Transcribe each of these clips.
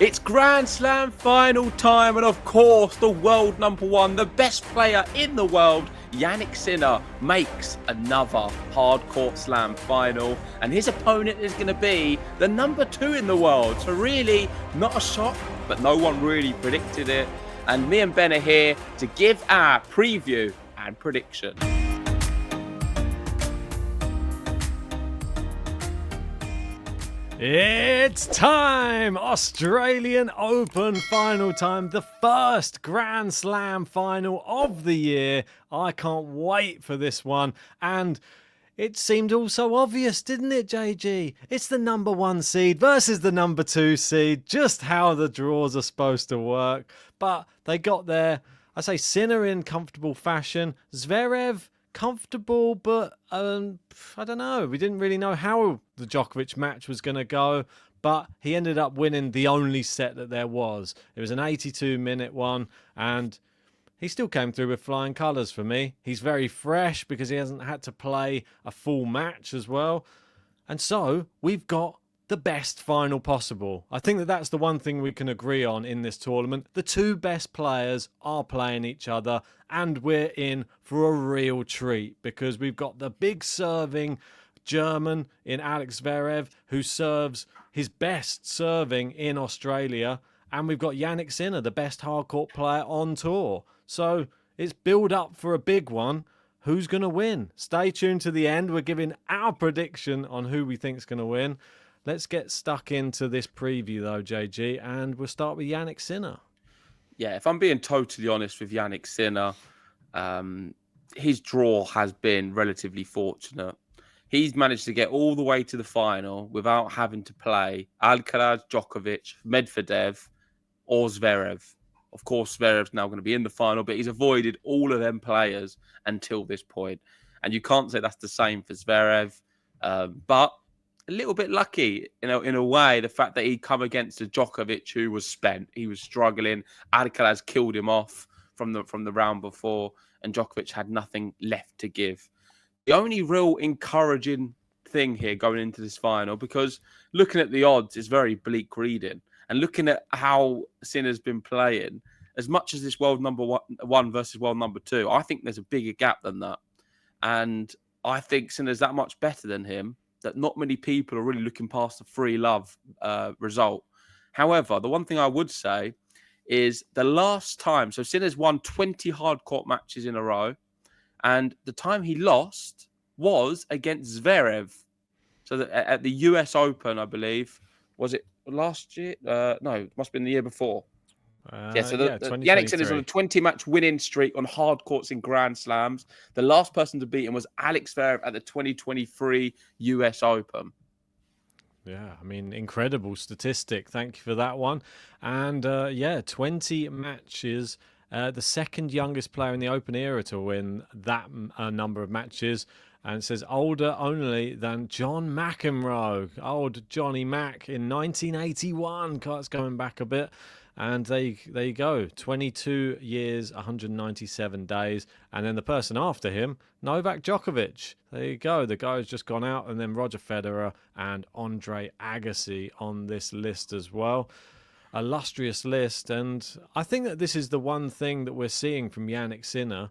It's Grand Slam final time, and of course, the world number one, the best player in the world, Jannik Sinner, makes another hardcourt slam final, and his opponent is going to be the number two in the world. So really, not a shock, but no one really predicted it. And me and Ben are here to give our preview and prediction. It's time! Australian Open final time, the first Grand Slam final of the year. I can't wait for this one. And it seemed all so obvious, didn't it, JG? It's the number one seed versus the number two seed, just how the draws are supposed to work. But they got there. I say Sinner in comfortable fashion. Zverev comfortable, but I don't know. We didn't really know how the Djokovic match was going to go, but he ended up winning the only set that there was. It was an 82-minute one, and he still came through with flying colours for me. He's very fresh because he hasn't had to play a full match as well. And so we've got the best final possible. I think that that's the one thing we can agree on in this tournament. The two best players are playing each other, and we're in for a real treat because we've got the big serving German in Alex Zverev, who serves his best serving in Australia, and we've got Jannik Sinner, the best hardcourt player on tour. So it's build up for a big one. Who's going to win? Stay tuned to the end. We're giving our prediction on who we think's going to win. Let's get stuck into this preview, though, JG, and we'll start with Jannik Sinner. Yeah, if I'm being totally honest with Jannik Sinner, his draw has been relatively fortunate. He's managed to get all the way to the final without having to play Alcaraz, Djokovic, Medvedev, or Zverev. Of course, Zverev's now going to be in the final, but he's avoided all of them players until this point. And you can't say that's the same for Zverev, but a little bit lucky, in a way, the fact that he come against a Djokovic who was spent. He was struggling. Alcaraz killed him off from the round before, and Djokovic had nothing left to give. The only real encouraging thing here going into this final, because looking at the odds is very bleak reading, and looking at how Sinner's been playing, as much as this world number one versus world number two, I think there's a bigger gap than that. And I think Sinner's that much better than him that not many people are really looking past the free love result. However, the one thing I would say is the last time, so Sinner's won 20 hardcourt matches in a row, and the time he lost was against Zverev. So at the US Open, I believe, was it last year? No, it must have been the year before. So Jannik Sinner's on a 20-match winning streak on hard courts in Grand Slams. The last person to beat him was Alex Zverev at the 2023 US Open. Yeah, I mean, incredible statistic. Thank you for that one. And 20 matches. The second youngest player in the Open era to win that number of matches. And it says older only than John McEnroe. Old Johnny Mac in 1981. It's going back a bit. And there you go, 22 years, 197 days. And then the person after him, Novak Djokovic. There you go. The guy who's just gone out. And then Roger Federer and Andre Agassi on this list as well. Illustrious list. And I think that this is the one thing that we're seeing from Jannik Sinner.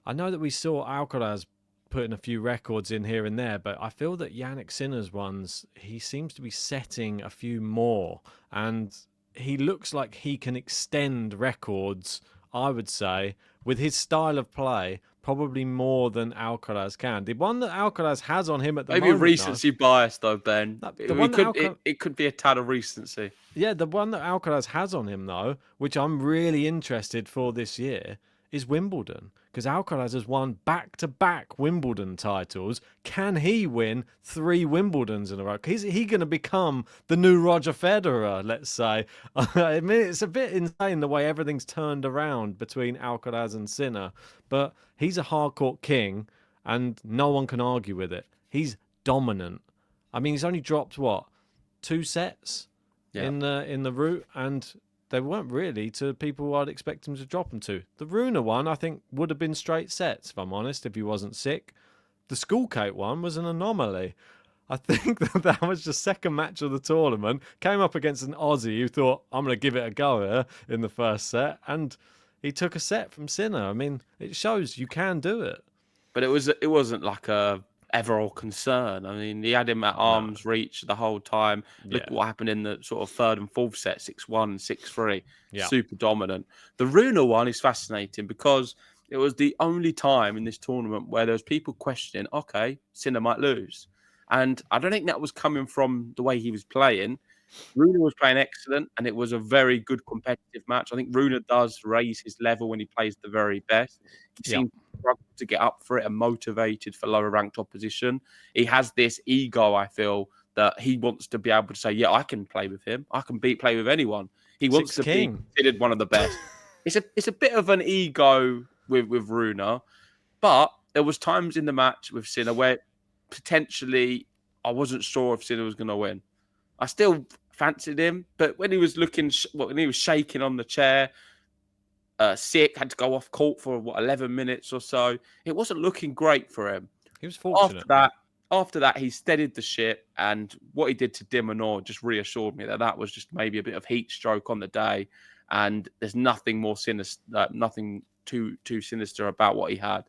I know that we saw Alcaraz putting a few records in here and there, but I feel that Jannik Sinner's ones, he seems to be setting a few more. And he looks like he can extend records, I would say, with his style of play, probably more than Alcaraz can. The one that Alcaraz has on him at the moment... Maybe recency bias, though, Ben. It could be a tad of recency. Yeah, the one that Alcaraz has on him, though, which I'm really interested for this year, is Wimbledon. Because Alcaraz has won back-to-back Wimbledon titles. Can he win 3 Wimbledons in a row? Is he going to become the new Roger Federer, let's say? I mean, it's a bit insane the way everything's turned around between Alcaraz and Sinner. But he's a hardcourt king, and no one can argue with it. He's dominant. I mean, he's only dropped, 2 sets in the route, and they weren't really to people who I'd expect him to drop them to. The Runa one, I think, would have been straight sets, if I'm honest, if he wasn't sick. The Schoolcake one was an anomaly. I think that was the second match of the tournament. Came up against an Aussie who thought, I'm going to give it a go here in the first set. And he took a set from Sinner. I mean, it shows you can do it. But it wasn't like a ever or concern. I mean, he had him at arm's reach the whole time. Look Yeah. what happened in the sort of third and fourth set, 6-1, 6-3. Yeah. Super dominant. The Rune one is fascinating because it was the only time in this tournament where there was people questioning, okay, Sinner might lose. And I don't think that was coming from the way he was playing. Rune was playing excellent, and it was a very good competitive match. I think Rune does raise his level when he plays the very best. He Yeah. seems to struggle to get up for it and motivated for lower ranked opposition. He has this ego, I feel, that he wants to be able to say, yeah, I can play with him. I can play with anyone. He wants to be considered one of the best. It's a bit of an ego with Rune, but there was times in the match with Sinner where potentially I wasn't sure if Sinner was going to win. I still fancied him, but when he was when he was shaking on the chair, sick, had to go off court for 11 minutes or so. It wasn't looking great for him. He was fortunate. After that, he steadied the ship, and what he did to de Minaur just reassured me that was just maybe a bit of heat stroke on the day, and there's nothing more sinister, nothing too sinister about what he had.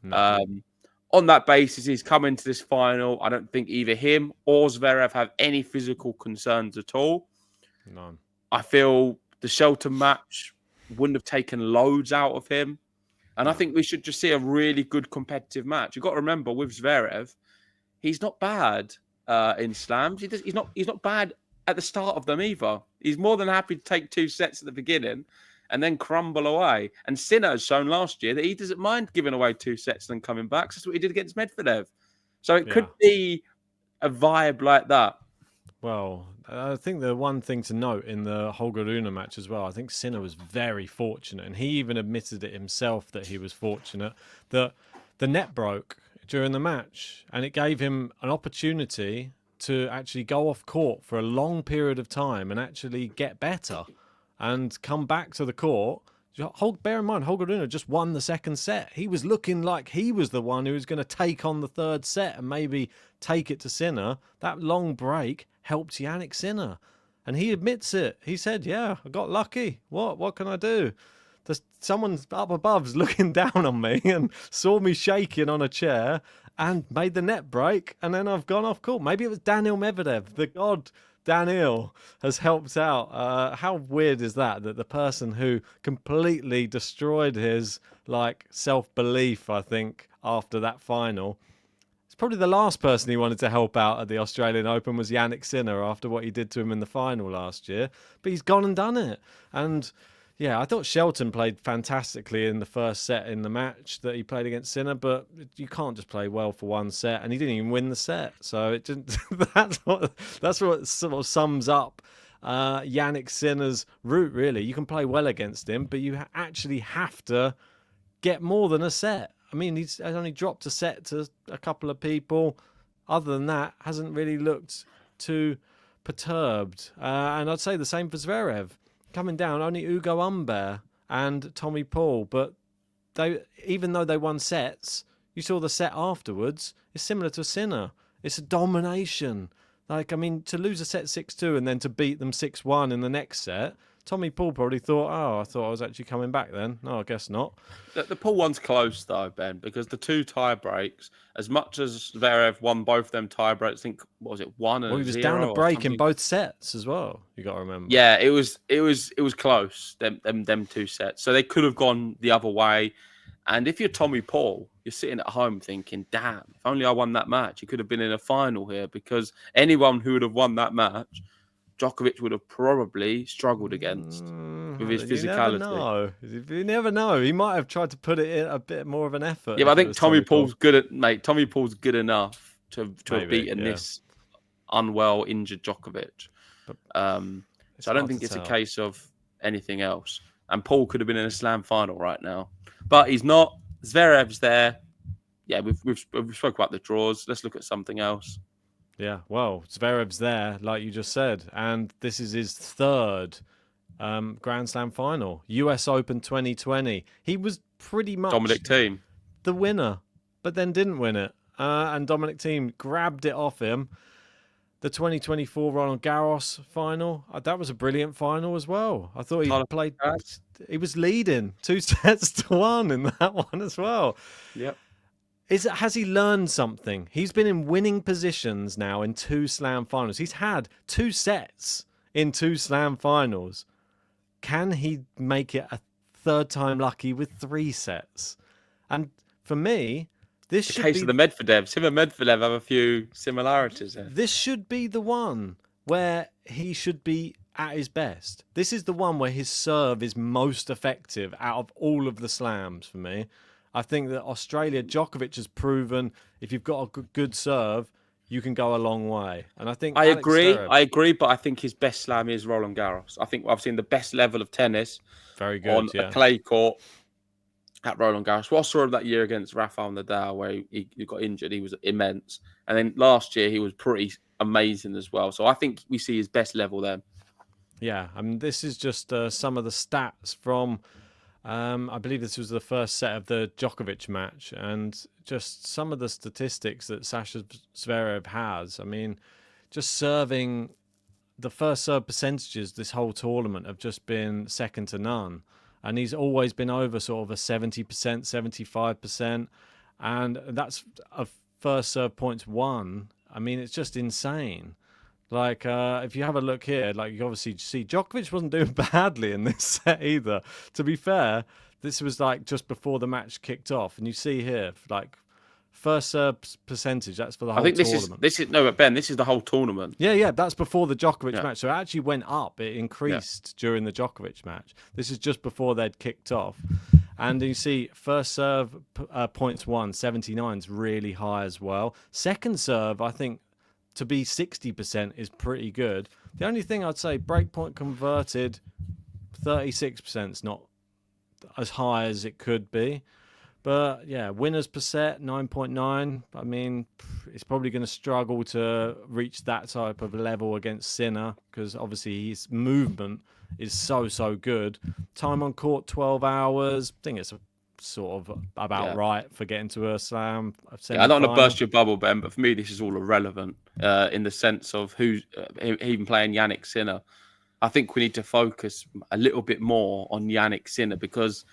No. On that basis, he's come into this final. I don't think either him or Zverev have any physical concerns at all. None. I feel the Shelton match wouldn't have taken loads out of him. And I think we should just see a really good competitive match. You've got to remember, with Zverev, he's not bad in slams. He's not bad at the start of them either. He's more than happy to take 2 sets at the beginning and then crumble away. And Sinner has shown last year that he doesn't mind giving away 2 sets and then coming back. That's what he did against Medvedev. So it could be a vibe like that. Well, I think the one thing to note in the Holger Rune match as well, I think Sinner was very fortunate, and he even admitted it himself that he was fortunate, that the net broke during the match, and it gave him an opportunity to actually go off court for a long period of time and actually get better and come back to the court. Bear in mind, Holger Rune just won the second set. He was looking like he was the one who was going to take on the third set and maybe take it to Sinner. That long break helped Jannik Sinner. And he admits it. He said, yeah, I got lucky. What can I do? Someone up above's looking down on me and saw me shaking on a chair and made the net break, and then I've gone off court. Maybe it was Daniil Medvedev. The god Daniil has helped out. How weird is that the person who completely destroyed his self-belief, I think, after that final, it's probably the last person he wanted to help out at the Australian Open was Jannik Sinner after what he did to him in the final last year. But he's gone and done it. And yeah, I thought Shelton played fantastically in the first set in the match that he played against Sinner, but you can't just play well for one set, and he didn't even win the set. So it didn't. that's what sort of sums up Jannik Sinner's route. Really, you can play well against him, but you actually have to get more than a set. I mean, he's only dropped a set to a couple of people. Other than that, hasn't really looked too perturbed. And I'd say the same for Zverev. Coming down, only Ugo Humbert and Tommy Paul. But even though they won sets, you saw the set afterwards. It's similar to Sinner. It's a domination. To lose a set 6-2 and then to beat them 6-1 in the next set, Tommy Paul probably thought, I thought I was actually coming back then. No, I guess not. The Paul one's close, though, Ben, because the 2 tie breaks, as much as Zverev won both them tie breaks, I think, what was it, 1 and 0? Well, he was down a break in both sets as well, you got to remember. Yeah, it was close, them 2 sets. So they could have gone the other way. And if you're Tommy Paul, you're sitting at home thinking, damn, if only I won that match, he could have been in a final here, because anyone who would have won that match, Djokovic would have probably struggled against with his physicality. You never know. He might have tried to put it in a bit more of an effort. Yeah, but I think Tommy Paul's good enough to have beaten this unwell, injured Djokovic. So I don't think it's a case of anything else. And Paul could have been in a slam final right now, but he's not. Zverev's there. Yeah, we've spoke about the draws. Let's look at something else. Yeah, well, Zverev's there, like you just said, and this is his third Grand Slam final, US Open 2020. He was pretty much Dominic Thiem, the winner, but then didn't win it. and Dominic Thiem grabbed it off him. The 2024 Roland Garros final, that was a brilliant final as well. I thought he was leading 2-1 in that one as well. Yep. Has he learned something? He's been in winning positions now in 2 Slam finals. He's had 2 sets in 2 Slam finals. Can he make it a third time lucky with 3 sets? And for me, this should case be of the Medvedevs. Him and Medvedev have a few similarities there. This should be the one where he should be at his best. This is the one where his serve is most effective out of all of the slams for me. I think that Australia, Djokovic has proven if you've got a good serve, you can go a long way. And I think I agree, but I think his best slam is Roland Garros. I think I've seen the best level of tennis very good on a clay court at Roland Garros. What I saw him that year against Rafael Nadal, where he got injured, he was immense. And then last year, he was pretty amazing as well. So I think we see his best level then. Yeah, I mean, this is just some of the stats from, I believe this was the first set of the Djokovic match, and just some of the statistics that Sasha Zverev has. I mean, just serving, the first serve percentages this whole tournament have just been second to none. And he's always been over sort of a 70%, 75%. And that's a first serve points won. I mean, it's just insane. Like, if you have a look here, like you obviously see Djokovic wasn't doing badly in this set either. To be fair, this was like just before the match kicked off. And you see here, like, first serve percentage, that's for the whole tournament. But Ben, this is the whole tournament. Yeah, that's before the Djokovic match. So it actually went up. It increased during the Djokovic match. This is just before they'd kicked off. And you see first serve points won, 79 is really high as well. Second serve, I think, to be 60% is pretty good. The only thing I'd say, breakpoint converted, 36% is not as high as it could be. But yeah, winners per set, 9.9. I mean, it's probably going to struggle to reach that type of level against Sinner because obviously his movement is so good. Time on court, 12 hours. I think it's sort of about right for getting to a slam. I don't want to burst your bubble, Ben, but for me, this is all irrelevant in the sense of who's even playing Jannik Sinner. I think we need to focus a little bit more on Jannik Sinner because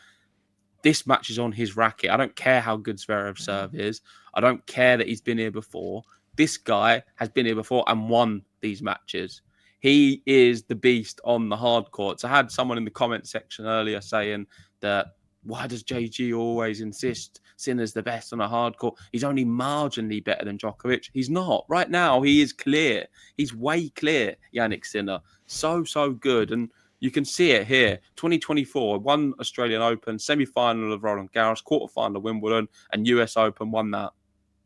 this match is on his racket. I don't care how good Zverev's serve is. I don't care that he's been here before. This guy has been here before and won these matches. He is the beast on the hard courts. I had someone in the comment section earlier saying that why does JG always insist Sinner's the best on a hard court? He's only marginally better than Djokovic. He's not. Right now, he is clear. He's way clear, Jannik Sinner. So good. And you can see it here. 2024, won Australian Open, semi-final of Roland Garros, quarter-final of Wimbledon, and US Open, won that.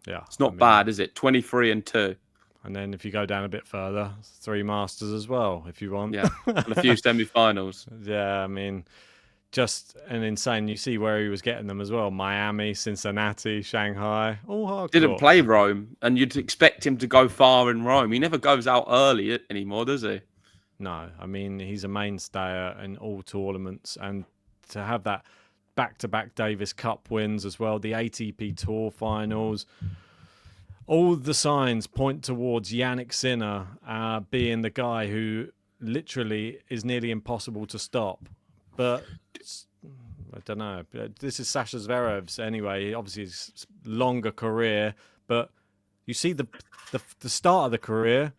Yeah. It's not bad, is it? 23-2. And then if you go down a bit further, 3 Masters as well, if you want. Yeah, and a few semi-finals. Yeah, I mean, just an insane. You see where he was getting them as well. Miami, Cincinnati, Shanghai, all hard. Didn't play Rome, and you'd expect him to go far in Rome. He never goes out early anymore, does he? No, I mean, he's a mainstay in all tournaments. And to have that back-to-back Davis Cup wins as well, the ATP Tour finals, all the signs point towards Jannik Sinner being the guy who literally is nearly impossible to stop. But I don't know. This is Sasha Zverev's anyway. Obviously, it's longer career, but you see the start of the career,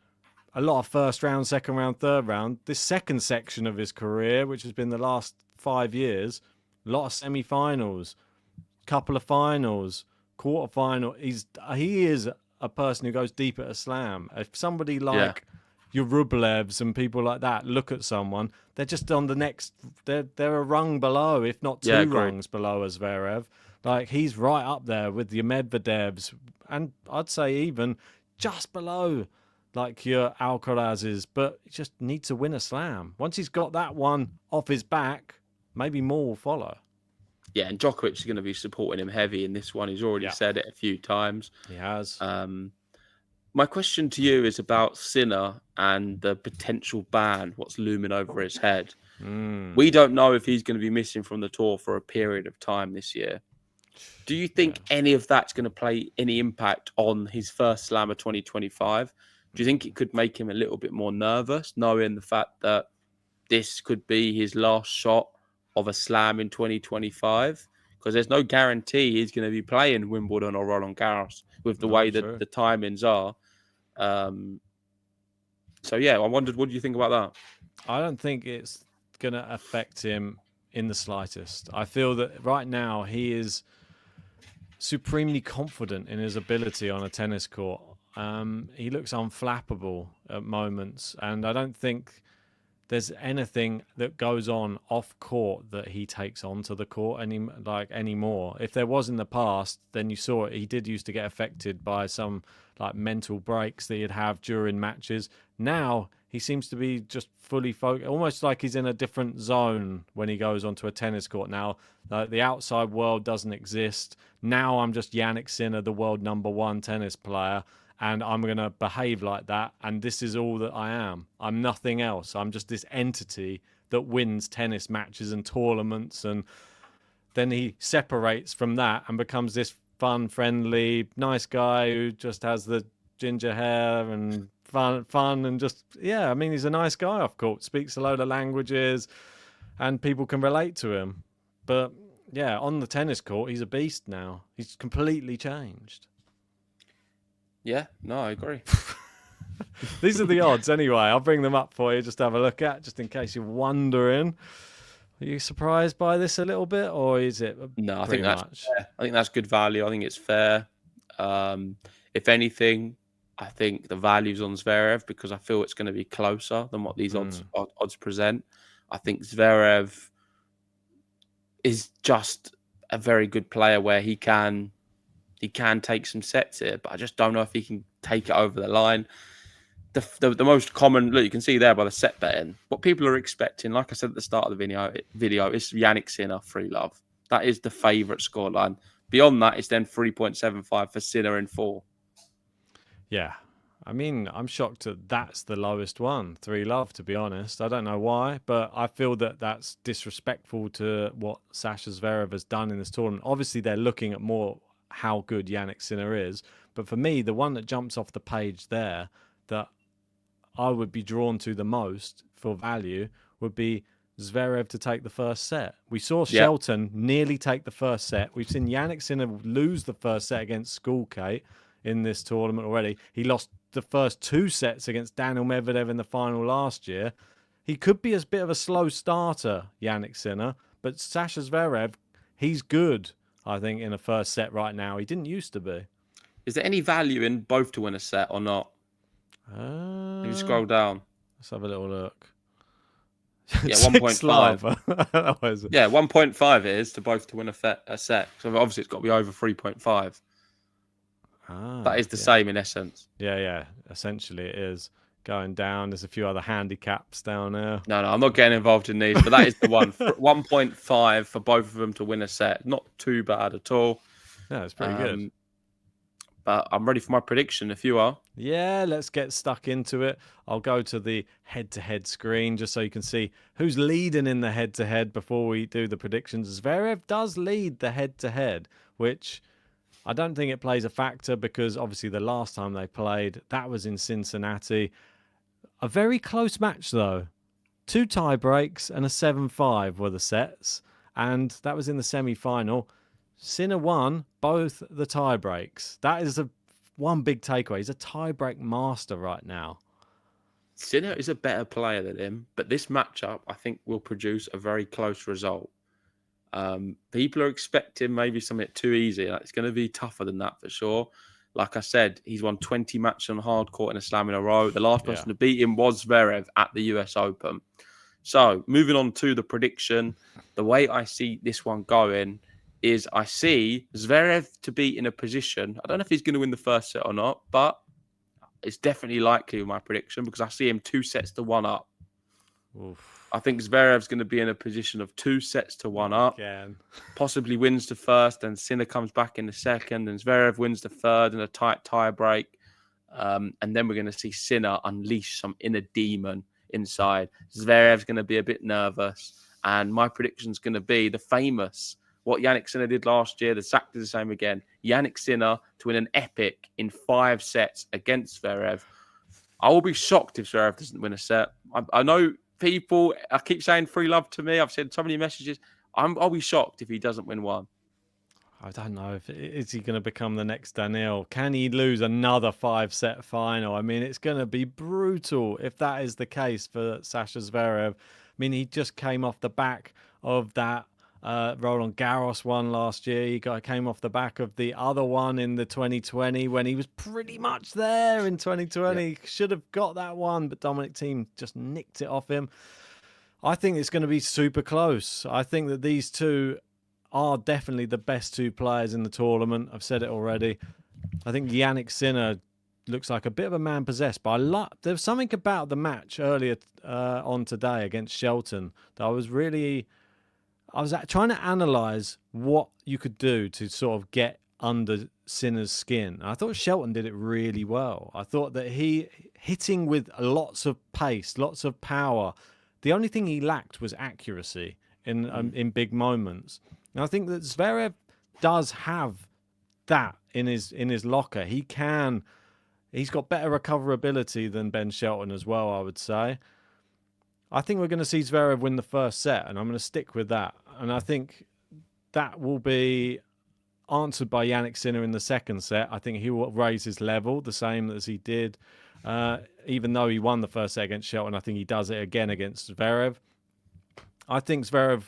a lot of first round, second round, third round. This second section of his career, which has been the last 5 years, a lot of semi-finals, couple of finals, quarter-final. He is a person who goes deep at a slam. If somebody like your Rublevs and people like that look at someone, they're just on the next. They're a rung below, if not two rungs below as Zverev. Like he's right up there with your Medvedevs, and I'd say even just below, like your Alcarazes. But he just needs to win a slam. Once he's got that one off his back, maybe more will follow. Yeah, and Djokovic is going to be supporting him heavy in this one. He's already said it a few times. He has. My question to you is about Sinner and the potential ban, what's looming over his head. We don't know if he's going to be missing from the tour for a period of time this year. Do you think any of that's going to play any impact on his first slam of 2025? Do you think it could make him a little bit more nervous, knowing the fact that this could be his last shot of a slam in 2025? Because there's no guarantee he's going to be playing Wimbledon or Roland Garros with the way that the timings are. So, yeah, I wondered, what do you think about that? I don't think it's going to affect him in the slightest. I feel that right now he is supremely confident in his ability on a tennis court. He looks unflappable at moments, and I don't think there's anything that goes on off court that he takes onto the court anymore. If there was in the past, then you saw it. He did used to get affected by some like mental breaks that he'd have during matches. Now he seems to be just fully focused, almost like he's in a different zone when he goes onto a tennis court. Now the outside world doesn't exist. Now I'm just Jannik Sinner, the world #1 tennis player. And I'm going to behave like that. And this is all that I am. I'm nothing else. I'm just this entity that wins tennis matches and tournaments. And then he separates from that and becomes this fun, friendly, nice guy who just has the ginger hair and fun and just, yeah, I mean, he's a nice guy off court, speaks a load of languages and people can relate to him. But yeah, on the tennis court, he's a beast now. He's completely changed. Yeah, no, I agree. These are the odds anyway. I'll bring them up for you just to have a look at, just in case you're wondering. Are you surprised by this a little bit, or is it No, I think that's fair. I think that's good value. I think it's fair. If anything, I think the value's on Zverev because I feel it's going to be closer than what these odds present. I think Zverev is just a very good player where he can take some sets here, but I just don't know if he can take it over the line. The most common, look, you can see there by the set betting, what people are expecting, like I said at the start of the video is Jannik Sinner, 3-love. That is the favourite scoreline. Beyond that, it's then 3.75 for Sinner in 4. Yeah. I mean, I'm shocked that that's the lowest one, 3-love, to be honest. I don't know why, but I feel that that's disrespectful to what Sasha Zverev has done in this tournament. Obviously, they're looking at more how good Jannik Sinner is. But for me, the one that jumps off the page there that I would be drawn to the most for value would be Zverev to take the first set. We saw Shelton nearly take the first set. We've seen Jannik Sinner lose the first set against Schoolkate in this tournament already. He lost the first 2 sets against Daniel Medvedev in the final last year. He could be a bit of a slow starter, Jannik Sinner, but Sasha Zverev, he's good. I think in a first set right now. He didn't used to be. Is there any value in both to win a set or not? If you scroll down. Let's have a little look. Yeah, 1.5. Yeah, 1.5 is to both to win a set. So obviously it's got to be over 3.5. That is the same in essence. Yeah. Essentially it is. Going down, there's a few other handicaps down there. No, I'm not getting involved in these, but that is the one. 1.5 for both of them to win a set. Not too bad at all. Yeah, it's pretty good. But I'm ready for my prediction if you are. Yeah, let's get stuck into it. I'll go to the head-to-head screen just so you can see who's leading in the head-to-head before we do the predictions. Zverev does lead the head-to-head, which I don't think it plays a factor because obviously the last time they played, that was in Cincinnati. A very close match, though. 2 tie breaks and a 7-5 were the sets. And that was in the semi-final. Sinner won both the tie breaks. That is one big takeaway. He's a tie-break master right now. Sinner is a better player than him. But this matchup, I think, will produce a very close result. People are expecting maybe something too easy. It's going to be tougher than that for sure. Like I said, he's won 20 matches on hard court in a slam in a row. The last person to beat him was Zverev at the US Open. So moving on to the prediction, the way I see this one going is I see Zverev to be in a position. I don't know if he's going to win the first set or not, but it's definitely likely with my prediction because I see him 2 sets to 1 up. Oof. I think Zverev's going to be in a position of 2 sets to 1 up. Again. Possibly wins the first, and Sinner comes back in the second, and Zverev wins the third in a tight tie break. And then we're going to see Sinner unleash some inner demon inside. Zverev's going to be a bit nervous, and my prediction's going to be the famous what Jannik Sinner did last year. The Zach did the same again. Jannik Sinner to win an epic in 5 sets against Zverev. I will be shocked if Zverev doesn't win a set. I know people, I keep saying free love to me. I've sent so many messages. I'll be shocked if he doesn't win one. I don't know. Is he going to become the next Daniil? Can he lose another 5-set final? I mean, it's going to be brutal if that is the case for Sasha Zverev. I mean, he just came off the back of that Roland Garros one last year. He came off the back of the other one in the 2020 when he was pretty much there in 2020. Yeah. Should have got that one, but Dominic Thiem just nicked it off him. I think it's going to be super close. I think that these two are definitely the best 2 players in the tournament. I've said it already. I think Jannik Sinner looks like a bit of a man possessed, but there's something about the match earlier on today against Shelton that I was trying to analyse what you could do to sort of get under Sinner's skin. And I thought Shelton did it really well. I thought that he hitting with lots of pace, lots of power. The only thing he lacked was accuracy in big moments. And I think that Zverev does have that in his locker. He's got better recoverability than Ben Shelton as well, I would say. I think we're going to see Zverev win the first set, and I'm going to stick with that. And I think that will be answered by Jannik Sinner in the second set. I think he will raise his level the same as he did. Even though he won the first set against Shelton, I think he does it again against Zverev. I think Zverev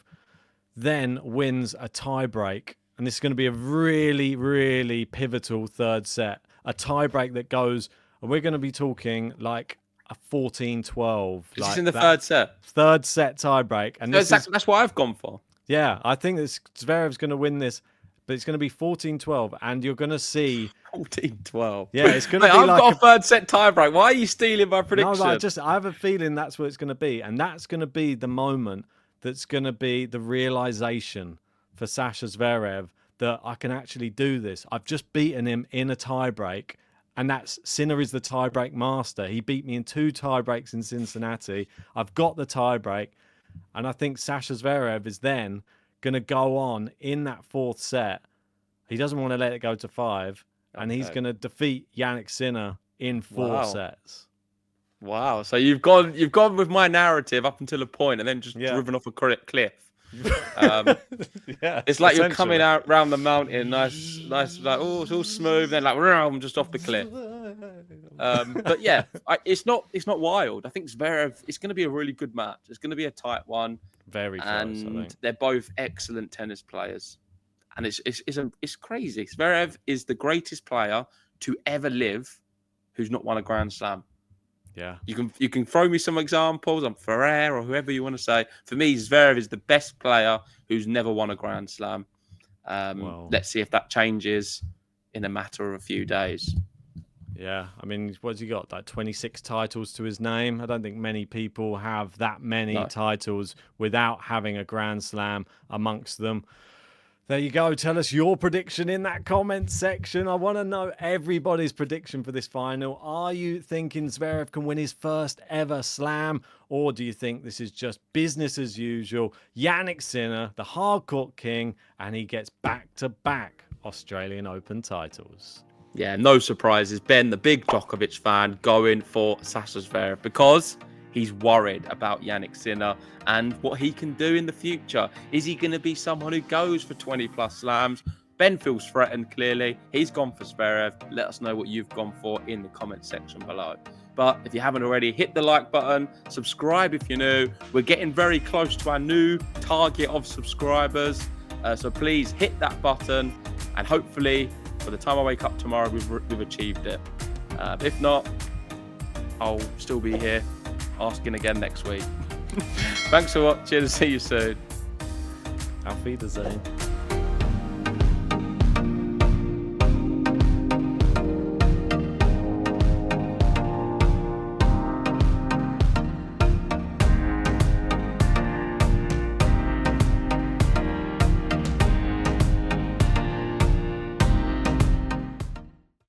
then wins a tie-break, and this is going to be a really, really pivotal third set. A tie-break that goes, and we're going to be talking like a 14-12. This is in the third set? Third set tie-break. And that's what I've gone for. Yeah, I think Zverev's going to win this, but it's going to be 14-12, and you're going to see 14-12. Yeah, it's going to be I've like got a third set tiebreak. Why are you stealing my prediction? No, I have a feeling that's what it's going to be, and that's going to be the moment that's going to be the realization for Sasha Zverev that I can actually do this. I've just beaten him in a tiebreak, and Sinner is the tiebreak master. He beat me in 2 tiebreaks in Cincinnati. I've got the tiebreak, and I think Sasha Zverev is then going to go on in that 4th set. He doesn't want to let it go to 5, and he's going to defeat Jannik Sinner in 4 sets. Wow! So you've gone with my narrative up until a point, and then just driven off a cliff. Yeah, it's like you're coming out round the mountain, nice, like it's all smooth. Then like I'm just off the cliff. But yeah, it's not wild. I think Zverev. It's going to be a really good match. It's going to be a tight one. Very close, and I think. They're both excellent tennis players, and it's crazy. Zverev is the greatest player to ever live who's not won a Grand Slam. Yeah, you can throw me some examples on Ferrer or whoever you want to say. For me, Zverev is the best player who's never won a Grand Slam. Let's see if that changes in a matter of a few days. Yeah, I mean, what's he got? Like 26 titles to his name. I don't think many people have that many titles without having a Grand Slam amongst them. There you go. Tell us your prediction in that comment section. I want to know everybody's prediction for this final. Are you thinking Zverev can win his first ever slam? Or do you think this is just business as usual? Jannik Sinner, the hardcourt king, and he gets back-to-back Australian Open titles. Yeah, no surprises. Ben, the big Djokovic fan, going for Sasha Zverev because he's worried about Jannik Sinner and what he can do in the future. Is he going to be someone who goes for 20-plus slams? Ben feels threatened, clearly. He's gone for Zverev. Let us know what you've gone for in the comment section below. But if you haven't already, hit the like button, subscribe if you're new. We're getting very close to our new target of subscribers. So please hit that button, and hopefully, by the time I wake up tomorrow, we've achieved it. If not, I'll still be here asking again next week. Thanks for watching. See you soon. Auf Wiedersehen.